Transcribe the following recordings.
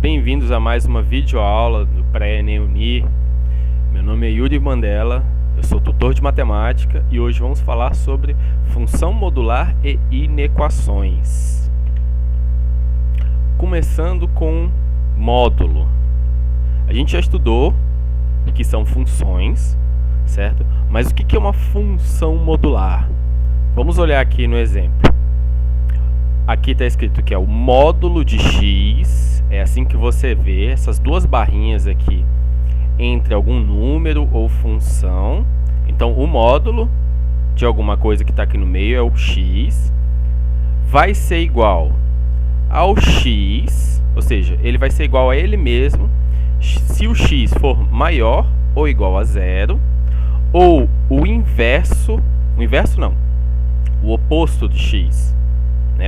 bem-vindos a mais uma videoaula do Pré-ENEM Unir. Meu nome é Yuri Mandela, eu sou tutor de matemática e hoje vamos falar sobre função modular e inequações. Começando com módulo. A gente já estudou o que são funções, certo? Mas o que é uma função modular? Vamos olhar aqui no exemplo. Aqui está escrito que é o módulo de x, é assim que você vê, essas duas barrinhas aqui entre algum número ou função. Então, o módulo de alguma coisa que está aqui no meio é o x, vai ser igual ao x, ou seja, ele vai ser igual a ele mesmo se o x for maior ou igual a zero, ou o inverso não, o oposto de x.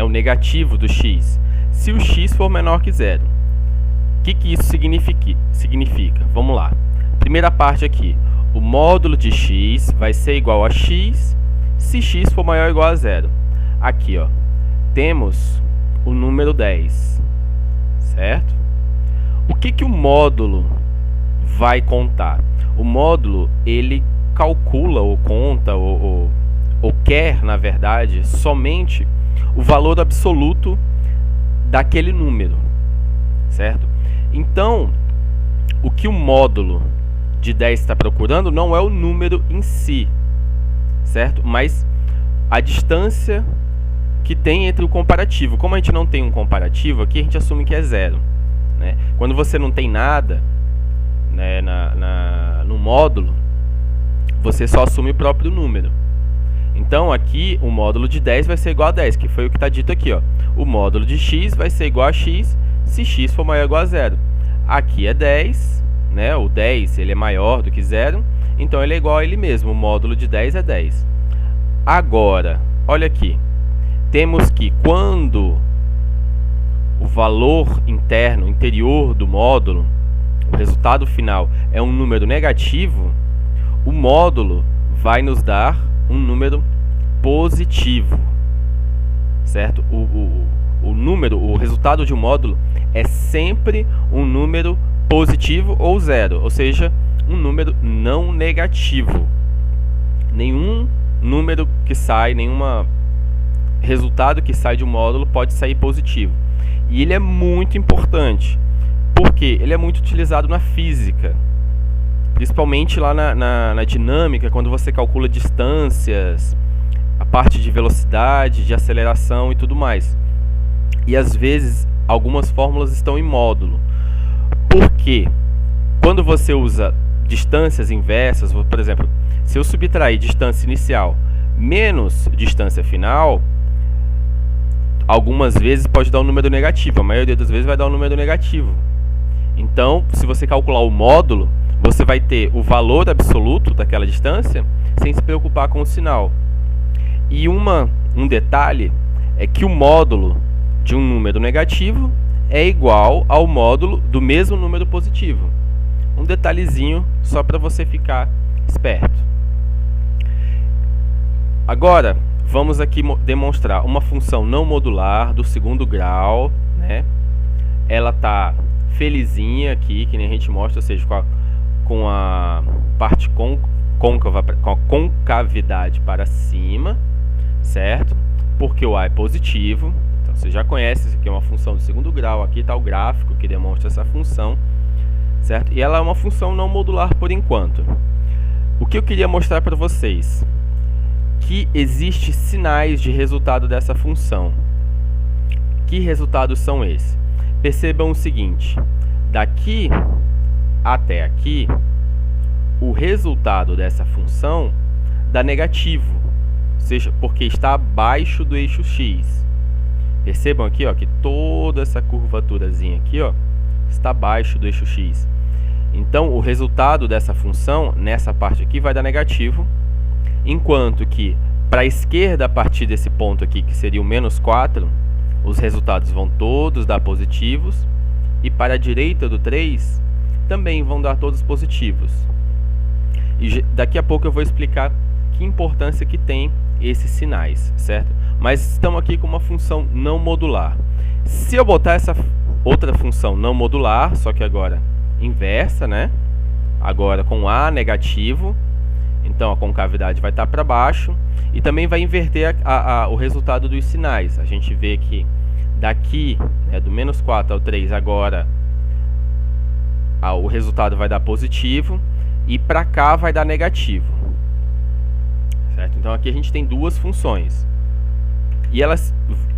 O negativo do x, se o x for menor que zero. O que isso significa? Vamos lá. Primeira parte aqui, o módulo de x vai ser igual a x se x for maior ou igual a zero. Aqui, ó, temos o número 10, certo? O que o módulo vai contar? O módulo, ele calcula ou conta ou quer, na verdade, somente o valor absoluto daquele número, certo? Então, o que o módulo de 10 está procurando não é o número em si, certo? Mas a distância que tem entre o comparativo. Como a gente não tem um comparativo, aqui a gente assume que é zero, né? Quando você não tem nada, né, no módulo, você só assume o próprio número. Então, aqui, o módulo de 10 vai ser igual a 10, que foi o que está dito aqui, ó. O módulo de x vai ser igual a x se x for maior ou igual a zero. Aqui é 10, né? O 10 ele é maior do que zero, então ele é igual a ele mesmo. O módulo de 10 é 10. Agora, olha aqui. Temos que quando o valor interior do módulo, o resultado final, é um número negativo, o módulo vai nos dar um número positivo, certo? O resultado de um módulo é sempre um número positivo ou zero, ou seja, um número não negativo. Nenhum número que sai, nenhum resultado que sai de um módulo pode sair positivo. E ele é muito importante, porque ele é muito utilizado na física. Principalmente lá na dinâmica, quando você calcula distâncias, a parte de velocidade, de aceleração e tudo mais. E às vezes, algumas fórmulas estão em módulo. Por quê? Quando você usa distâncias inversas, por exemplo, se eu subtrair distância inicial menos distância final, algumas vezes pode dar um número negativo, a maioria das vezes vai dar um número negativo. Então, se você calcular o módulo, você vai ter o valor absoluto daquela distância sem se preocupar com o sinal. E um detalhe é que o módulo de um número negativo é igual ao módulo do mesmo número positivo. Um detalhezinho só para você ficar esperto. Agora, vamos aqui demonstrar uma função não modular do segundo grau, né? Ela está felizinha aqui, que nem a gente mostra, ou seja, com a parte côncava, com a concavidade para cima, certo? Porque o A é positivo. Então, você já conhece, isso aqui é uma função de segundo grau. Aqui está o gráfico que demonstra essa função, certo? E ela é uma função não modular por enquanto. O que eu queria mostrar para vocês? Que existem sinais de resultado dessa função. Que resultados são esses? Percebam o seguinte, daqui até aqui, o resultado dessa função dá negativo, ou seja, porque está abaixo do eixo x. Percebam aqui, ó, que toda essa curvaturazinha aqui, ó, está abaixo do eixo x. Então, o resultado dessa função, nessa parte aqui, vai dar negativo, enquanto que para a esquerda, a partir desse ponto aqui, que seria o menos 4, os resultados vão todos dar positivos, e para a direita do 3, também vão dar todos positivos. E daqui a pouco eu vou explicar que importância que tem esses sinais, certo? Mas estamos aqui com uma função não modular. Se eu botar outra função não modular, só que agora inversa, né? Agora com A negativo, então a concavidade vai estar para baixo e também vai inverter o resultado dos sinais. A gente vê que daqui, né, do menos 4 ao 3, agora o resultado vai dar positivo e para cá vai dar negativo, certo? Então aqui a gente tem duas funções e elas,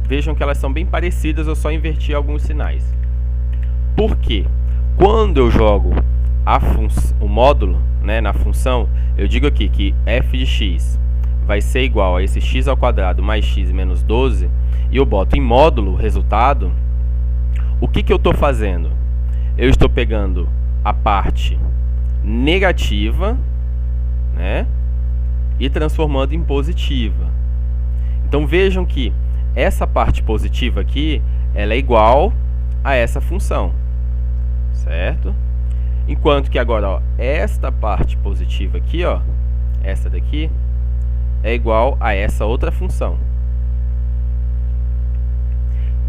vejam que elas são bem parecidas, eu só inverti alguns sinais. Por quê? Quando eu jogo o módulo, né, na função, eu digo aqui que f de x vai ser igual a esse x ao quadrado mais x menos 12 e eu boto em módulo o resultado. O que eu estou fazendo? Eu estou pegando a parte negativa, né, e transformando em positiva. Então vejam que essa parte positiva aqui, ela é igual a essa função, certo? Enquanto que agora, ó, esta parte positiva aqui, ó, essa daqui, é igual a essa outra função.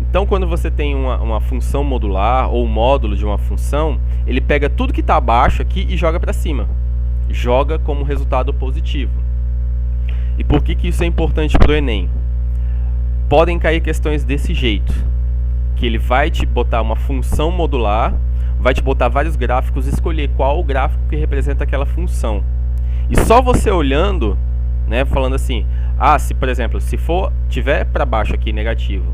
Então, quando você tem uma função modular ou um módulo de uma função, ele pega tudo que está abaixo aqui e joga para cima. Joga como resultado positivo. E por que isso é importante para o Enem? Podem cair questões desse jeito, que ele vai te botar uma função modular, vai te botar vários gráficos, escolher qual o gráfico que representa aquela função. E só você olhando, né, falando assim, se por exemplo, se tiver para baixo aqui negativo,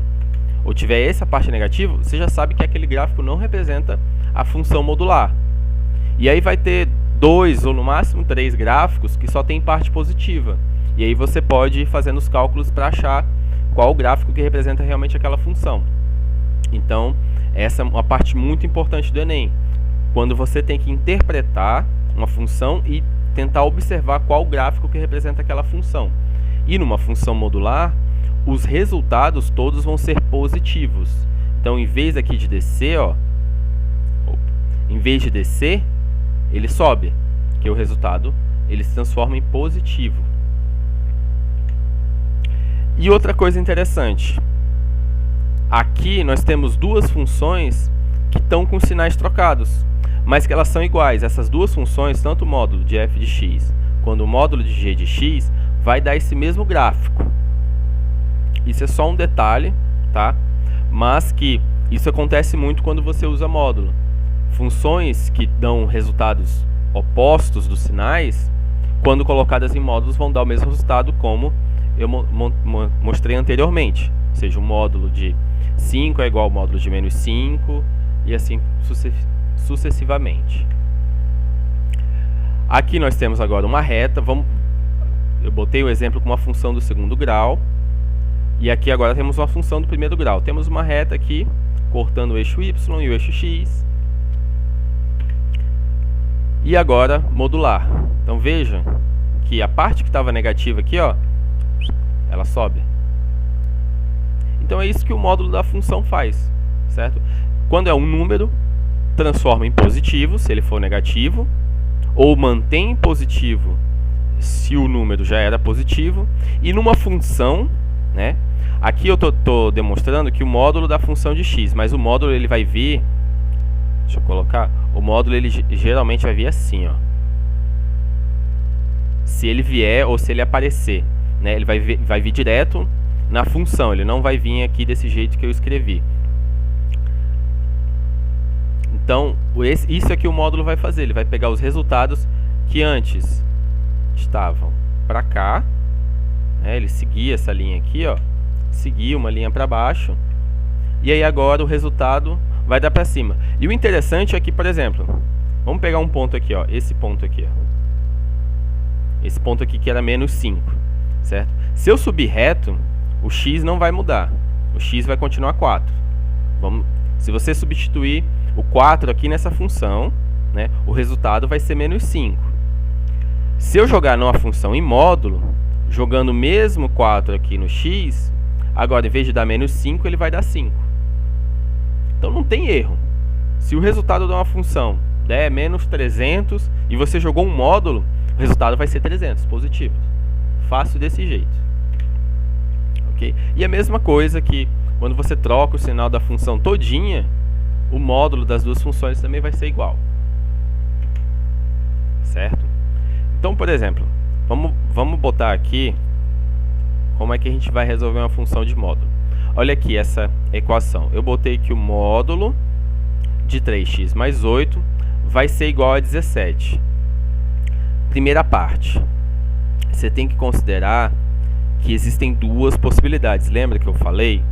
ou tiver essa parte negativa, você já sabe que aquele gráfico não representa a função modular. E aí vai ter 2 ou no máximo 3 gráficos que só tem parte positiva. E aí você pode ir fazendo os cálculos para achar qual o gráfico que representa realmente aquela função. Então, essa é uma parte muito importante do Enem. Quando você tem que interpretar uma função e tentar observar qual o gráfico que representa aquela função. E numa função modular, os resultados todos vão ser positivos. Então, em vez aqui de descer, em vez de descer, ele sobe, que o resultado ele se transforma em positivo. E outra coisa interessante, aqui nós temos duas funções que estão com sinais trocados, mas que elas são iguais. Essas duas funções, tanto o módulo de f de x quanto o módulo de g de x, vai dar esse mesmo gráfico. Isso é só um detalhe, tá? Mas que isso acontece muito quando você usa módulo. Funções que dão resultados opostos dos sinais, quando colocadas em módulos, vão dar o mesmo resultado, como eu mostrei anteriormente. Ou seja, o módulo de 5 é igual ao módulo de menos 5 e assim sucessivamente. Aqui nós temos agora uma reta. Eu botei o exemplo com uma função do segundo grau. E aqui agora temos uma função do primeiro grau. Temos uma reta aqui, cortando o eixo y e o eixo x. E agora, modular. Então veja que a parte que estava negativa aqui, ó, ela sobe. Então é isso que o módulo da função faz, certo? Quando é um número, transforma em positivo, se ele for negativo, ou mantém em positivo, se o número já era positivo. E numa função, né? Aqui eu tô demonstrando que o módulo da função de x, mas o módulo ele vai vir, deixa eu colocar, o módulo ele geralmente vai vir assim, ó. Se ele vier ou se ele aparecer, né? Ele vai vir direto na função, ele não vai vir aqui desse jeito que eu escrevi. Então, isso é que o módulo vai fazer, ele vai pegar os resultados que antes estavam para cá, né? Ele seguia essa linha aqui, ó, seguia uma linha para baixo, e aí agora o resultado vai dar para cima. E o interessante é que, por exemplo, vamos pegar um ponto aqui, ó, esse ponto aqui, ó. Esse ponto aqui que era menos 5, certo? Se eu subir reto, o x não vai mudar, o x vai continuar 4. Se você substituir o 4 aqui nessa função, né, o resultado vai ser menos 5. Se eu jogar numa função em módulo, jogando o mesmo 4 aqui no x, agora em vez de dar menos 5, ele vai dar 5. Então não tem erro. Se o resultado de uma função der menos 300 e você jogou um módulo, o resultado vai ser 300, positivo. Fácil desse jeito. Ok? E a mesma coisa que quando você troca o sinal da função todinha, o módulo das duas funções também vai ser igual. Certo? Então, por exemplo, vamos botar aqui como é que a gente vai resolver uma função de módulo. Olha aqui essa equação. Eu botei que o módulo de 3x mais 8 vai ser igual a 17. Primeira parte. Você tem que considerar que existem duas possibilidades. Lembra que eu falei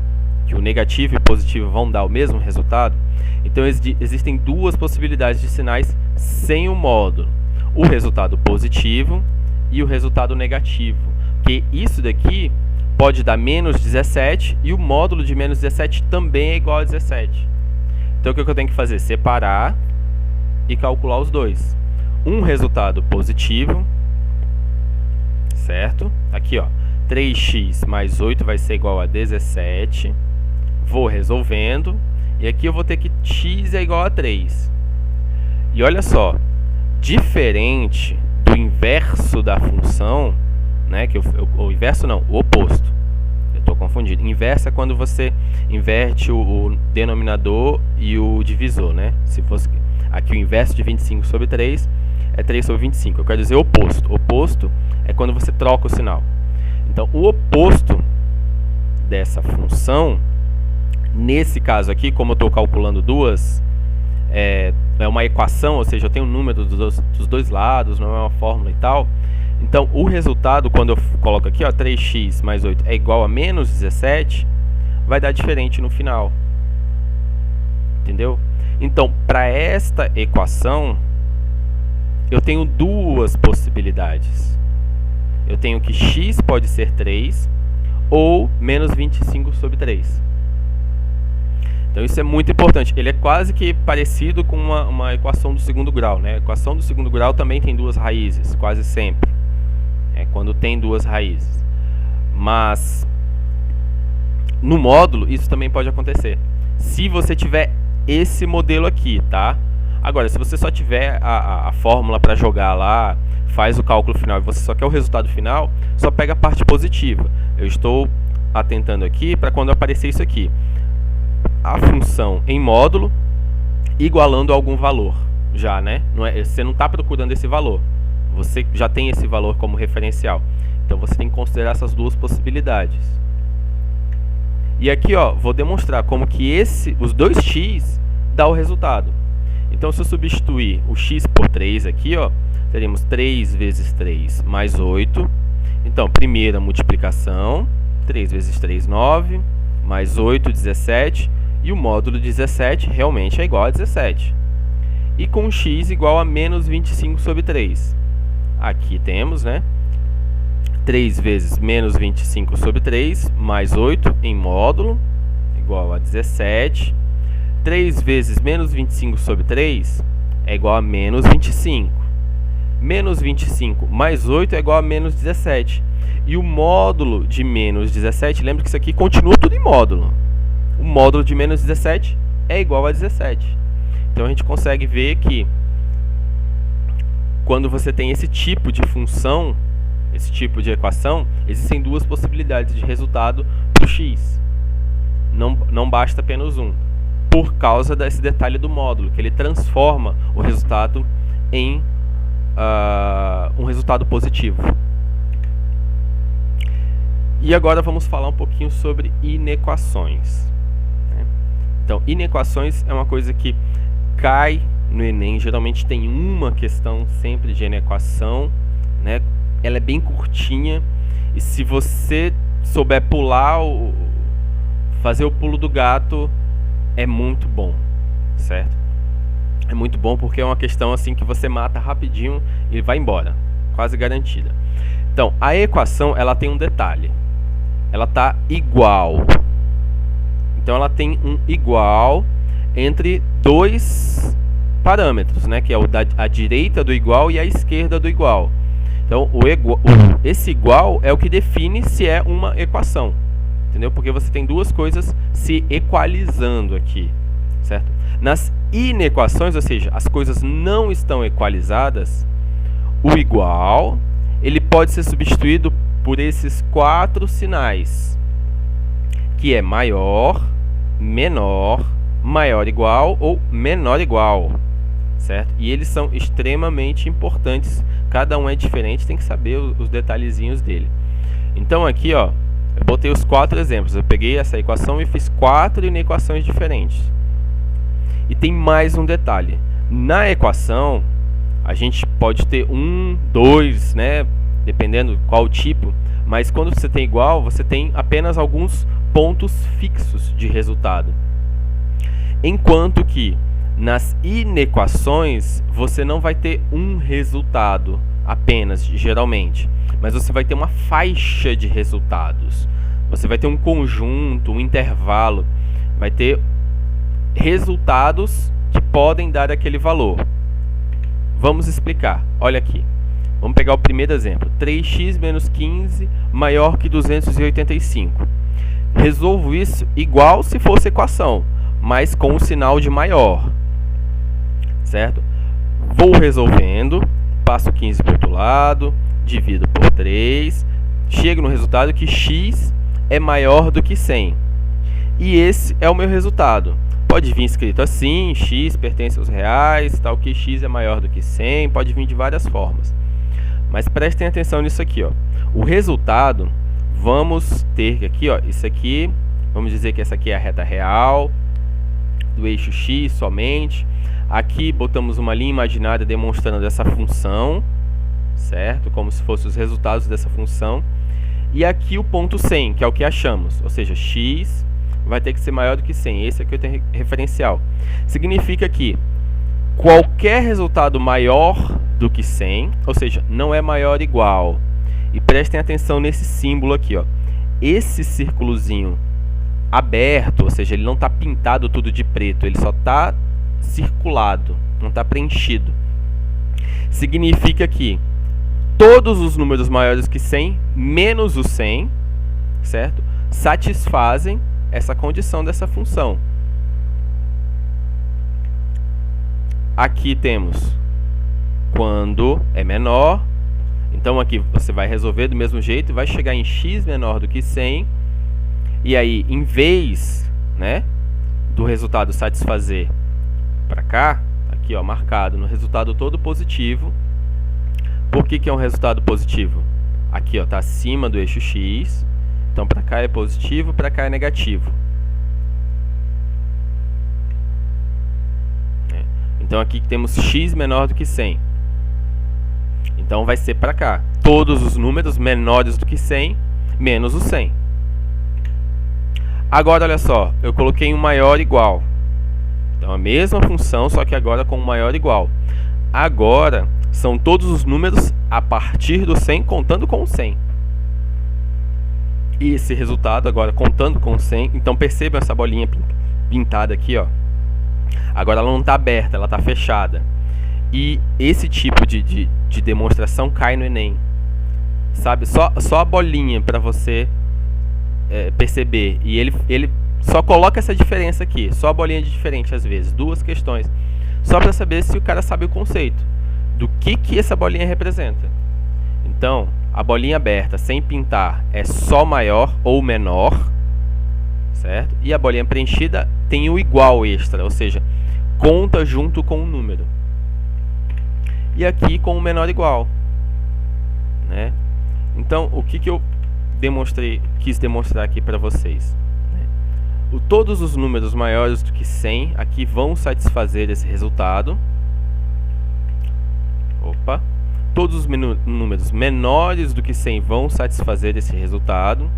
que o negativo e o positivo vão dar o mesmo resultado? Então existem duas possibilidades de sinais sem o módulo. O resultado positivo e o resultado negativo. Porque isso daqui pode dar menos 17 e o módulo de menos 17 também é igual a 17. Então o que eu tenho que fazer? Separar e calcular os dois. Um resultado positivo, certo? Aqui, ó, 3x mais 8 vai ser igual a 17. Vou resolvendo. E aqui eu vou ter que x é igual a 3. E olha só, diferente do inverso da função, né, que o inverso não, o oposto. Eu estou confundido. Inverso é quando você inverte o denominador e o divisor, né? Se fosse aqui o inverso de 25 sobre 3 é 3 sobre 25. Eu quero dizer oposto. Oposto é quando você troca o sinal. Então, o oposto dessa função, nesse caso aqui, como eu estou calculando duas, é uma equação, ou seja, eu tenho um número dos dois lados, não é uma fórmula e tal. Então, o resultado, quando eu coloco aqui, ó, 3x mais 8 é igual a menos 17, vai dar diferente no final. Entendeu? Então, para esta equação, eu tenho duas possibilidades. Eu tenho que x pode ser 3 ou menos 25 sobre 3. Então isso é muito importante. Ele é quase que parecido com uma equação do segundo grau, né? A equação do segundo grau também tem duas raízes, quase sempre. É quando tem duas raízes. Mas no módulo isso também pode acontecer. Se você tiver esse modelo aqui, tá? Agora, se você só tiver a fórmula para jogar lá, faz o cálculo final e você só quer o resultado final, só pega a parte positiva. Eu estou atentando aqui para quando aparecer isso aqui. A função em módulo igualando a algum valor, já, né? Você não está procurando esse valor, você já tem esse valor como referencial. Então você tem que considerar essas duas possibilidades. E aqui, ó, vou demonstrar como que os 2x dá o resultado. Então se eu substituir o x por 3 aqui, ó, teremos 3 vezes 3 mais 8. Então, primeira multiplicação, 3 vezes 3, 9, mais 8, 17. E o módulo 17 realmente é igual a 17. E com x igual a menos 25 sobre 3. Aqui temos, né? 3 vezes menos 25 sobre 3, mais 8 em módulo, igual a 17. 3 vezes menos 25 sobre 3 é igual a menos 25. Menos 25 mais 8 é igual a menos 17. E o módulo de menos 17, lembra que isso aqui continua tudo em módulo. O módulo de menos 17 é igual a 17. Então a gente consegue ver que quando você tem esse tipo de função, esse tipo de equação, existem duas possibilidades de resultado para o x. Não basta apenas um. Por causa desse detalhe do módulo, que ele transforma o resultado em um resultado positivo. E agora vamos falar um pouquinho sobre inequações. Então, inequações é uma coisa que cai no Enem. Geralmente tem uma questão sempre de inequação, né? Ela é bem curtinha e se você souber pular, fazer o pulo do gato, é muito bom, certo? É muito bom porque é uma questão assim que você mata rapidinho e vai embora, quase garantida. Então, a equação, ela tem um detalhe. Ela está igual. Então ela tem um igual entre dois parâmetros, né? Que é a direita do igual e a esquerda do igual. Então esse igual é o que define se é uma equação. Entendeu? Porque você tem duas coisas se equalizando aqui, certo? Nas inequações, ou seja, as coisas não estão equalizadas, o igual ele pode ser substituído por esses 4 sinais, que é maior, menor, maior igual ou menor igual, certo? E eles são extremamente importantes, cada um é diferente, tem que saber os detalhezinhos dele. Então aqui, ó, eu botei os 4 exemplos, eu peguei essa equação e fiz 4 inequações diferentes. E tem mais um detalhe, na equação a gente pode ter 1, 2, né, dependendo qual tipo, mas quando você tem igual, você tem apenas alguns pontos fixos de resultado. Enquanto que nas inequações você não vai ter um resultado apenas, geralmente, mas você vai ter uma faixa de resultados. Você vai ter um conjunto, um intervalo, vai ter resultados que podem dar aquele valor. Vamos explicar. Olha aqui. Vamos pegar o primeiro exemplo. 3x menos 15 maior que 285. Resolvo isso igual se fosse equação, mas com o sinal de maior. Certo? Vou resolvendo, passo 15 para o outro lado, divido por 3, chego no resultado que x é maior do que 100. E esse é o meu resultado. Pode vir escrito assim, x pertence aos reais, tal que x é maior do que 100, pode vir de várias formas. Mas prestem atenção nisso aqui, ó. O resultado, vamos ter aqui, ó, isso aqui, vamos dizer que essa aqui é a reta real do eixo x somente. Aqui botamos uma linha imaginária demonstrando essa função, certo? Como se fossem os resultados dessa função. E aqui o ponto 100, que é o que achamos, ou seja, x vai ter que ser maior do que 100. Esse aqui é o referencial. Significa que qualquer resultado maior do que 100, ou seja, não é maior ou igual. E prestem atenção nesse símbolo aqui, ó. Esse círculozinho aberto, ou seja, ele não está pintado tudo de preto, ele só está circulado, não está preenchido. Significa que todos os números maiores que 100, menos o 100, certo? Satisfazem essa condição dessa função. Aqui temos quando é menor. Então aqui você vai resolver do mesmo jeito, vai chegar em x menor do que 100. E aí, em vez, né, do resultado satisfazer para cá, aqui ó, marcado no resultado todo positivo. Por que é um resultado positivo? Aqui ó, está acima do eixo x. Então para cá é positivo, para cá é negativo. Então aqui temos x menor do que 100. Então vai ser para cá. Todos os números menores do que 100, menos o 100. Agora olha só, eu coloquei um maior igual. Então a mesma função, só que agora com um maior igual. Agora são todos os números a partir do 100, contando com o 100. E esse resultado agora contando com 100, então percebam essa bolinha pintada aqui, ó. Agora ela não está aberta, ela está fechada. E esse tipo de demonstração cai no Enem. Sabe? Só a bolinha para você perceber. E ele só coloca essa diferença aqui. Só a bolinha de diferente às vezes. 2 questões. Só para saber se o cara sabe o conceito. Do que essa bolinha representa. Então, a bolinha aberta sem pintar é só maior ou menor. Certo? E a bolinha preenchida tem o igual extra. Ou seja, conta junto com o número. E aqui com o menor igual, né? Então, o que eu quis demonstrar aqui para vocês, né? Todos os números maiores do que 100 aqui vão satisfazer esse resultado. Opa! Todos os números menores do que 100 vão satisfazer esse resultado.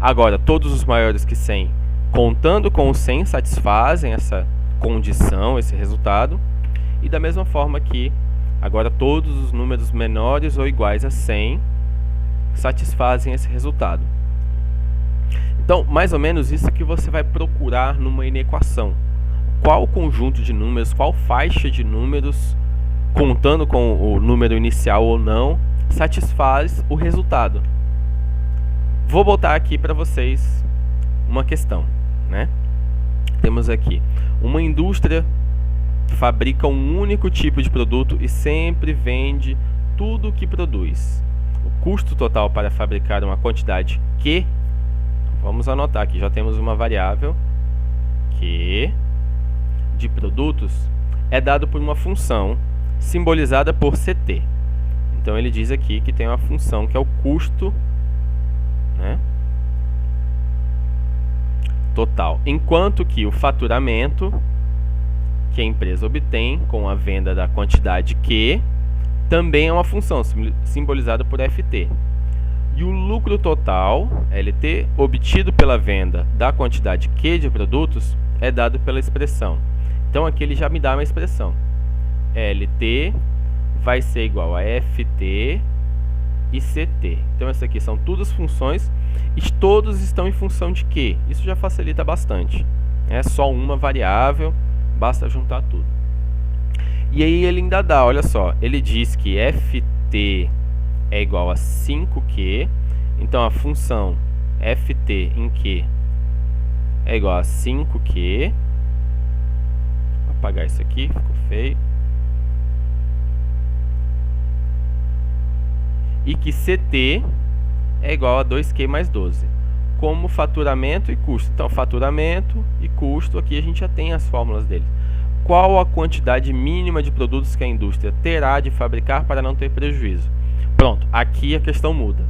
Agora, todos os maiores que 100, contando com o 100, satisfazem essa condição, esse resultado. E da mesma forma que agora todos os números menores ou iguais a 100 satisfazem esse resultado. Então, mais ou menos isso que você vai procurar numa inequação. Qual conjunto de números, qual faixa de números, contando com o número inicial ou não, satisfaz o resultado. Vou botar aqui para vocês uma questão, né? Temos aqui uma indústria fabrica um único tipo de produto e sempre vende tudo o que produz. O custo total para fabricar uma quantidade Q, vamos anotar aqui, já temos uma variável Q, de produtos é dado por uma função simbolizada por CT. Então ele diz aqui que tem uma função que é o custo, né, total, enquanto que o faturamento que a empresa obtém com a venda da quantidade Q também é uma função simbolizada por FT. E o lucro total, LT, obtido pela venda da quantidade Q de produtos é dado pela expressão. Então aqui ele já me dá uma expressão. LT vai ser igual a FT e CT. Então essas aqui são todas funções e todos estão em função de Q. Isso já facilita bastante. É só uma variável, basta juntar tudo. E aí ele ainda dá, olha só, ele diz que FT é igual a 5Q, então a função FT em Q é igual a 5Q. Vou apagar isso aqui, ficou feio. E que CT é igual a 2Q mais 12, como faturamento e custo. Então, faturamento e custo, aqui a gente já tem as fórmulas deles. Qual a quantidade mínima de produtos que a indústria terá de fabricar para não ter prejuízo? Pronto, aqui a questão muda.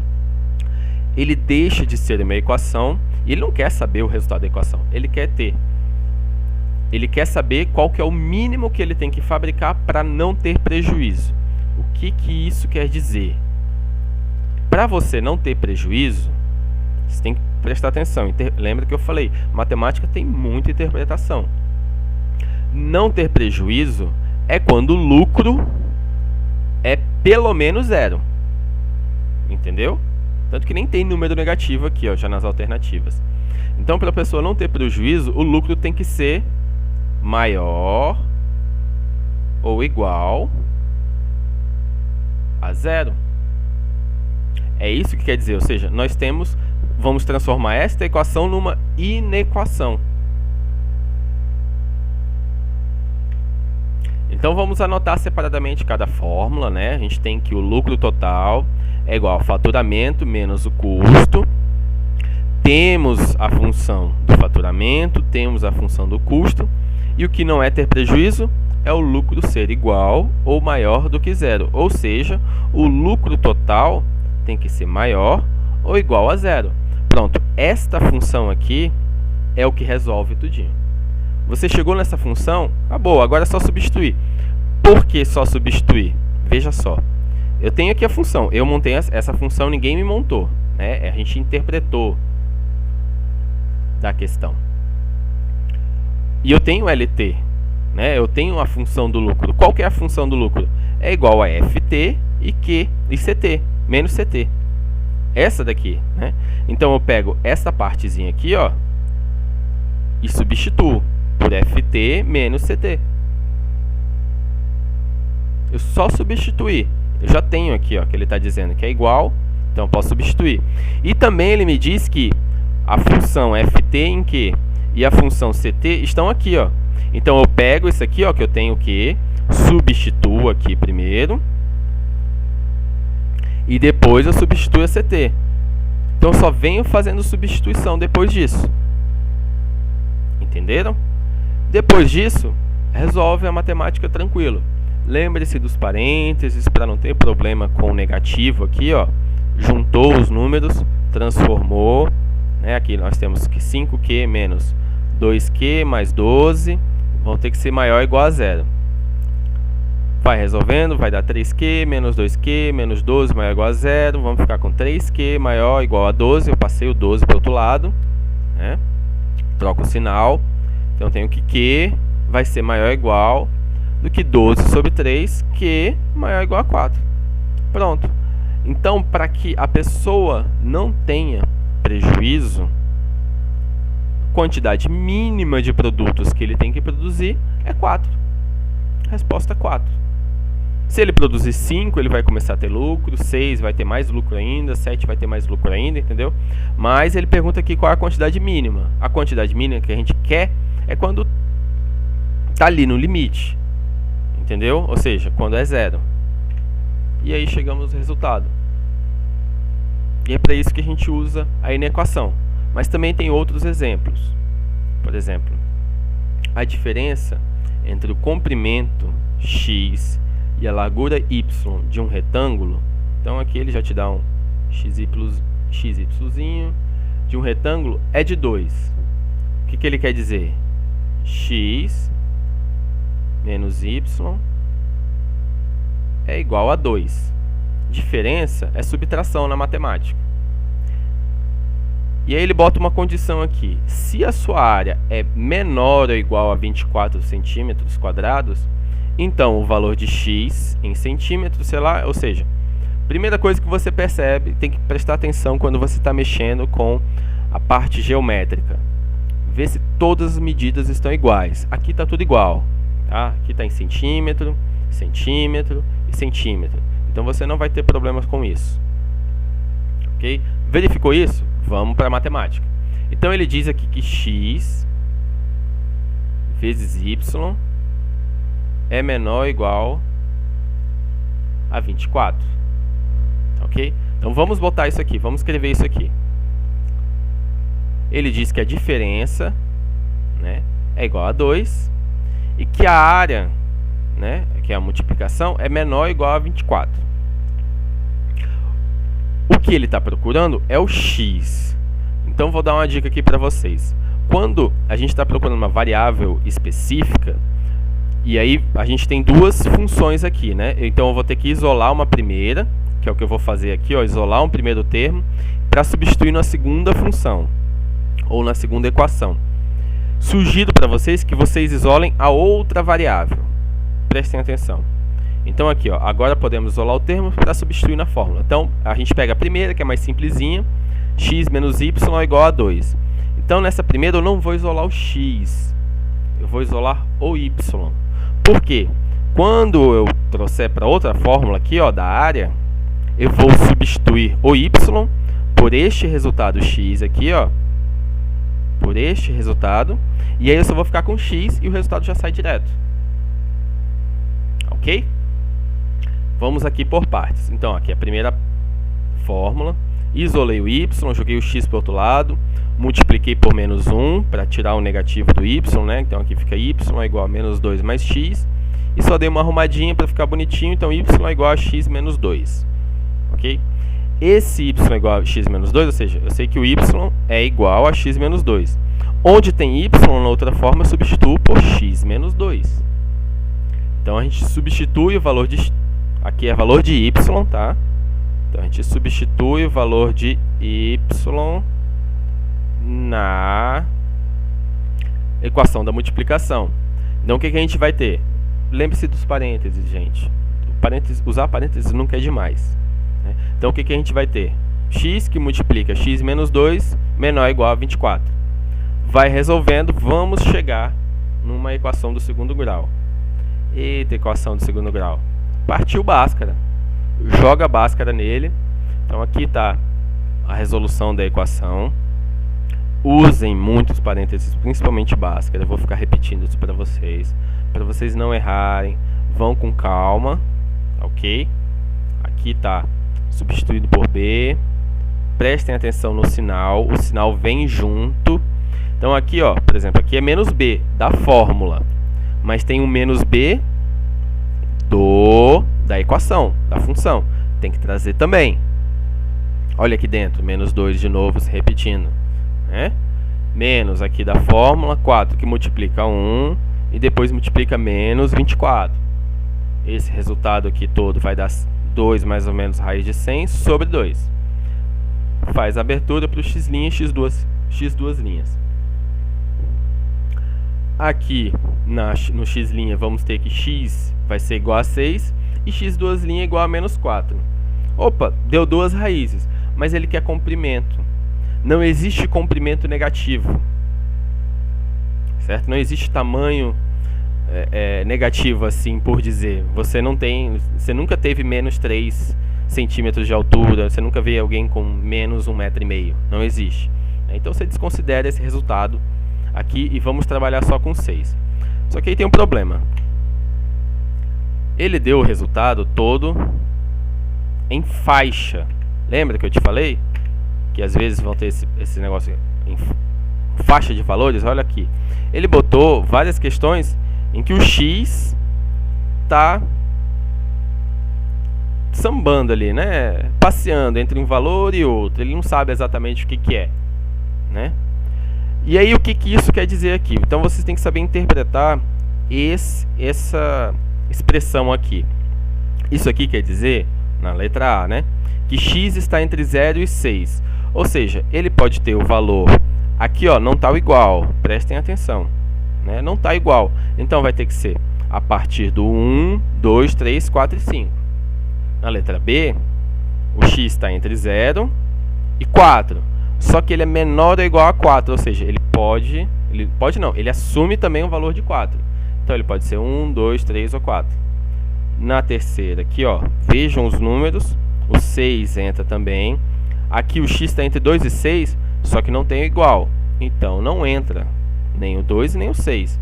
Ele deixa de ser uma equação, e ele não quer saber o resultado da equação, ele quer saber qual que é o mínimo que ele tem que fabricar para não ter prejuízo. O que isso quer dizer? Para você não ter prejuízo, você tem que prestar atenção. Lembra que eu falei, matemática tem muita interpretação. Não ter prejuízo é quando o lucro é pelo menos zero. Entendeu? Tanto que nem tem número negativo aqui, ó, já nas alternativas. Então, para a pessoa não ter prejuízo, o lucro tem que ser maior ou igual a zero. É isso que quer dizer, ou seja, vamos transformar esta equação numa inequação. Então vamos anotar separadamente cada fórmula, né? A gente tem que o lucro total é igual ao faturamento menos o custo. Temos a função do faturamento, temos a função do custo. E o que não é ter prejuízo é o lucro ser igual ou maior do que zero. Ou seja, o lucro total tem que ser maior ou igual a zero. Pronto, esta função aqui é o que resolve tudinho. Você chegou nessa função, acabou, agora é só substituir. Por que só substituir? Veja só, eu tenho aqui a função, eu montei essa função, ninguém me montou, né? A gente interpretou da questão. E eu tenho LT, né? Eu tenho a função do lucro. Qual que é a função do lucro? É igual a FT e Q e CT, menos CT. Essa daqui, né? Então eu pego essa partezinha aqui, ó, e substituo por FT menos CT. Eu só substituir. Eu já tenho aqui, ó, que ele está dizendo que é igual, então eu posso substituir. E também ele me diz que a função FT em Q e a função CT estão aqui, ó. Então eu pego isso aqui, ó, que eu tenho o Q, substituo aqui primeiro e depois eu substituo a CT. Então eu só venho fazendo substituição depois disso. Entenderam? Depois disso, resolve a matemática tranquilo. Lembre-se dos parênteses para não ter problema com o negativo aqui, ó. Juntou os números, transformou, né? Aqui nós temos que 5Q menos 2Q mais 12 vão ter que ser maior ou igual a zero. Vai resolvendo, vai dar 3Q menos 2Q menos 12 maior ou igual a zero. Vamos ficar com 3Q maior ou igual a 12. Eu passei o 12 para o outro lado, né? Troco o sinal. Então eu tenho que Q vai ser maior ou igual do que 12 sobre 3, Q maior ou igual a 4. Pronto. Então, para que a pessoa não tenha prejuízo, a quantidade mínima de produtos que ele tem que produzir é 4. Resposta 4. Se ele produzir 5, ele vai começar a ter lucro, 6 vai ter mais lucro ainda, 7 vai ter mais lucro ainda, entendeu? Mas ele pergunta aqui qual é a quantidade mínima. A quantidade mínima que a gente quer é quando está ali no limite, entendeu? Ou seja, quando é zero. E aí chegamos ao resultado. E é para isso que a gente usa a inequação. Mas também tem outros exemplos. Por exemplo, a diferença entre o comprimento x e a largura y de um retângulo, então aqui ele já te dá um xyzinho de um retângulo é de 2. O que ele quer dizer? X menos y é igual a 2. Diferença é subtração na matemática. E aí ele bota uma condição aqui. Se a sua área é menor ou igual a 24 centímetros quadrados, então o valor de x em centímetros, sei lá, ou seja, primeira coisa que você percebe, tem que prestar atenção quando você está mexendo com a parte geométrica. Ver se todas as medidas estão iguais. Aqui está tudo igual. Tá? Aqui está em centímetro, centímetro e centímetro. Então você não vai ter problemas com isso. Ok? Verificou isso? Vamos para a matemática. Então ele diz aqui que x vezes y é menor ou igual a 24. Ok? Então vamos botar isso aqui, vamos escrever isso aqui. Ele diz que a diferença, né, é igual a 2 e que a área, né, que é a multiplicação, é menor ou igual a 24. O que ele está procurando é o x. Então vou dar uma dica aqui para vocês. Quando a gente está procurando uma variável específica, e aí a gente tem duas funções aqui, né? Então eu vou ter que isolar uma primeira, que é o que eu vou fazer aqui, ó, isolar um primeiro termo, para substituir na segunda função, ou na segunda equação. Sugiro para vocês que vocês isolem a outra variável. Prestem atenção. Então aqui, ó, agora podemos isolar o termo para substituir na fórmula. Então a gente pega a primeira, que é mais simplesinha, x menos y é igual a 2. Então nessa primeira eu não vou isolar o x, eu vou isolar o y. Por quê? Quando eu trouxer para outra fórmula aqui, ó, da área, eu vou substituir o y por este resultado x aqui, ó, por este resultado, e aí eu só vou ficar com x e o resultado já sai direto. Ok? Vamos aqui por partes. Então aqui a primeira fórmula, isolei o y, joguei o x para o outro lado, multipliquei por menos 1 para tirar o negativo do y, né? Então aqui fica y é igual a menos 2 mais x, e só dei uma arrumadinha para ficar bonitinho, então y é igual a x menos 2. Ok? Esse y é igual a x menos 2, ou seja, eu sei que o y é igual a x menos 2. Onde tem y na outra forma, eu substituo por x menos 2. Então a gente substitui o valor de... Aqui é valor de y, tá? Então a gente substitui o valor de y na equação da multiplicação. Então o que a gente vai ter? Lembre-se dos parênteses, gente. Usar parênteses nunca é demais. Então o que a gente vai ter? X que multiplica x menos 2 menor ou igual a 24. Vai resolvendo, vamos chegar numa equação do segundo grau. Eita, equação do segundo grau. Partiu Bhaskara. Joga Bhaskara nele. Então aqui está a resolução da equação. Usem muitos parênteses, principalmente Bhaskara. Eu vou ficar repetindo isso para vocês não errarem. Vão com calma, ok? Aqui está substituído por B. Prestem atenção no sinal, o sinal vem junto. Então aqui, ó, por exemplo, aqui é menos B da fórmula, mas tem um menos B da equação, da função. Tem que trazer também. Olha aqui dentro, menos 2 de novo, se repetindo, né? Menos aqui da fórmula, 4 que multiplica 1 e depois multiplica menos 24. Esse resultado aqui todo vai dar 2 mais ou menos raiz de 100 sobre 2. Faz a abertura para o x' e x2 linhas. Aqui no x' vamos ter que x vai ser igual a 6 e x2' igual a menos 4. Opa, deu duas raízes, mas ele quer comprimento. Não existe comprimento negativo, certo? Não existe tamanho negativo assim por dizer. Você nunca teve menos 3 centímetros de altura, você nunca vê alguém com menos 1,5 m. Não existe. Então você desconsidera esse resultado aqui e vamos trabalhar só com 6. Só que aí tem um problema. Ele deu o resultado todo em faixa. Lembra que eu te falei? Que às vezes vão ter esse negócio em faixa de valores. Olha aqui. Ele botou várias questões em que o x está sambando ali, né? Passeando entre um valor e outro. Ele não sabe exatamente o que é, né? E aí o que isso quer dizer aqui? Então vocês têm que saber interpretar essa expressão aqui. Isso aqui quer dizer, na letra A, né, que x está entre 0 e 6. Ou seja, ele pode ter o valor aqui, ó, não está igual. Prestem atenção, né? Não está igual. Então vai ter que ser a partir do 1, 2, 3, 4 e 5. Na letra B, o x está entre 0 e 4. Só que ele é menor ou igual a 4, ou seja, ele assume também um valor de 4. Então ele pode ser 1, 2, 3 ou 4. Na terceira aqui, ó, vejam os números, o 6 entra também. Aqui o x está entre 2 e 6, só que não tem o igual. Então não entra nem o 2 e nem o 6.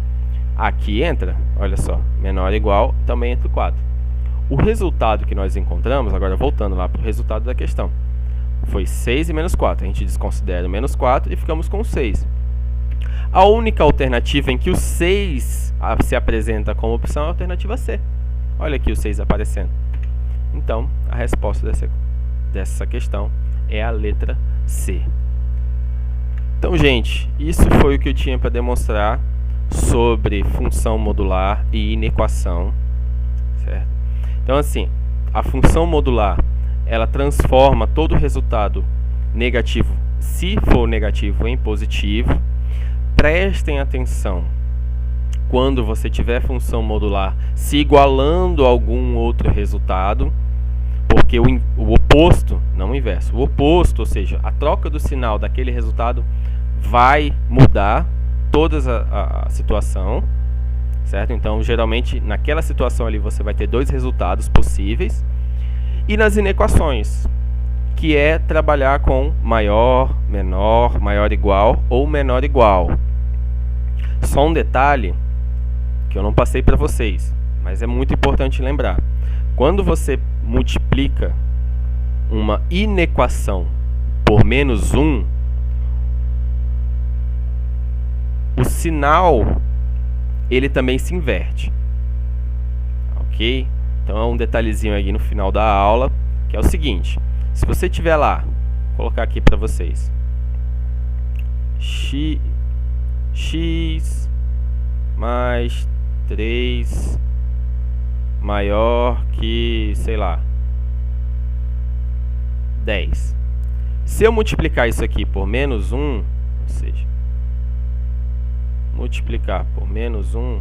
Aqui entra, olha só, menor ou igual, também entra o 4. O resultado que nós encontramos, agora voltando lá para o resultado da questão, foi 6 e menos 4. A gente desconsidera o menos 4 e ficamos com 6. A única alternativa em que o 6 se apresenta como opção é a alternativa C. Olha aqui o 6 aparecendo. Então, a resposta dessa questão é a letra C. Então, gente, isso foi o que eu tinha para demonstrar sobre função modular e inequação, certo? Então, assim, a função modular, ela transforma todo o resultado negativo, se for negativo, em positivo. Prestem atenção quando você tiver função modular se igualando a algum outro resultado, porque o oposto, não o inverso, o oposto, ou seja, a troca do sinal daquele resultado vai mudar toda a situação, certo? Então, geralmente, naquela situação ali, você vai ter dois resultados possíveis. E nas inequações, que é trabalhar com maior, menor, maior igual ou menor igual. Só um detalhe que eu não passei para vocês, mas é muito importante lembrar. Quando você multiplica uma inequação por menos 1, o sinal ele também se inverte, ok? Então é um detalhezinho aí no final da aula, que é o seguinte: se você tiver lá, vou colocar aqui para vocês, x mais 3 maior que, sei lá, 10. Se eu multiplicar isso aqui por menos 1, ou seja, multiplicar por menos 1,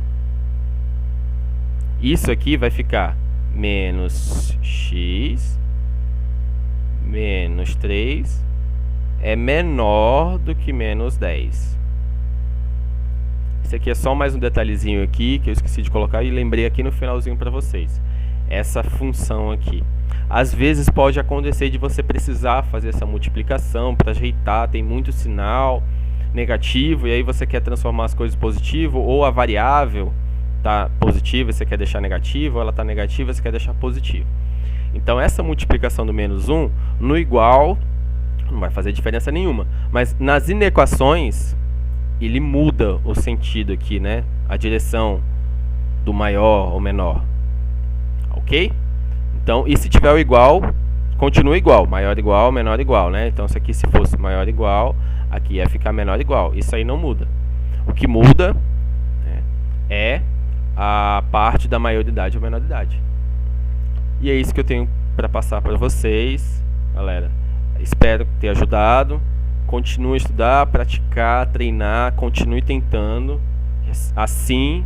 isso aqui vai ficar menos x menos 3 é menor do que menos 10. Isso aqui é só mais um detalhezinho aqui que eu esqueci de colocar e lembrei aqui no finalzinho para vocês. Essa função aqui. Às vezes pode acontecer de você precisar fazer essa multiplicação para ajeitar, tem muito sinal negativo e aí você quer transformar as coisas em positivo, ou a variável está positiva e você quer deixar negativo, ou ela está negativa e você quer deixar positivo. Então essa multiplicação do menos 1 no igual não vai fazer diferença nenhuma, mas nas inequações ele muda o sentido aqui, né? A direção do maior ou menor, ok? Então, e se tiver o igual, continua igual, maior igual, menor igual, né? Então, isso aqui se fosse maior igual, aqui ia ficar menor igual. Isso aí não muda. O que muda, né, é a parte da maioridade ou menoridade. E é isso que eu tenho para passar para vocês, galera. Espero ter ajudado. Continue a estudar, praticar, treinar, continue tentando. Assim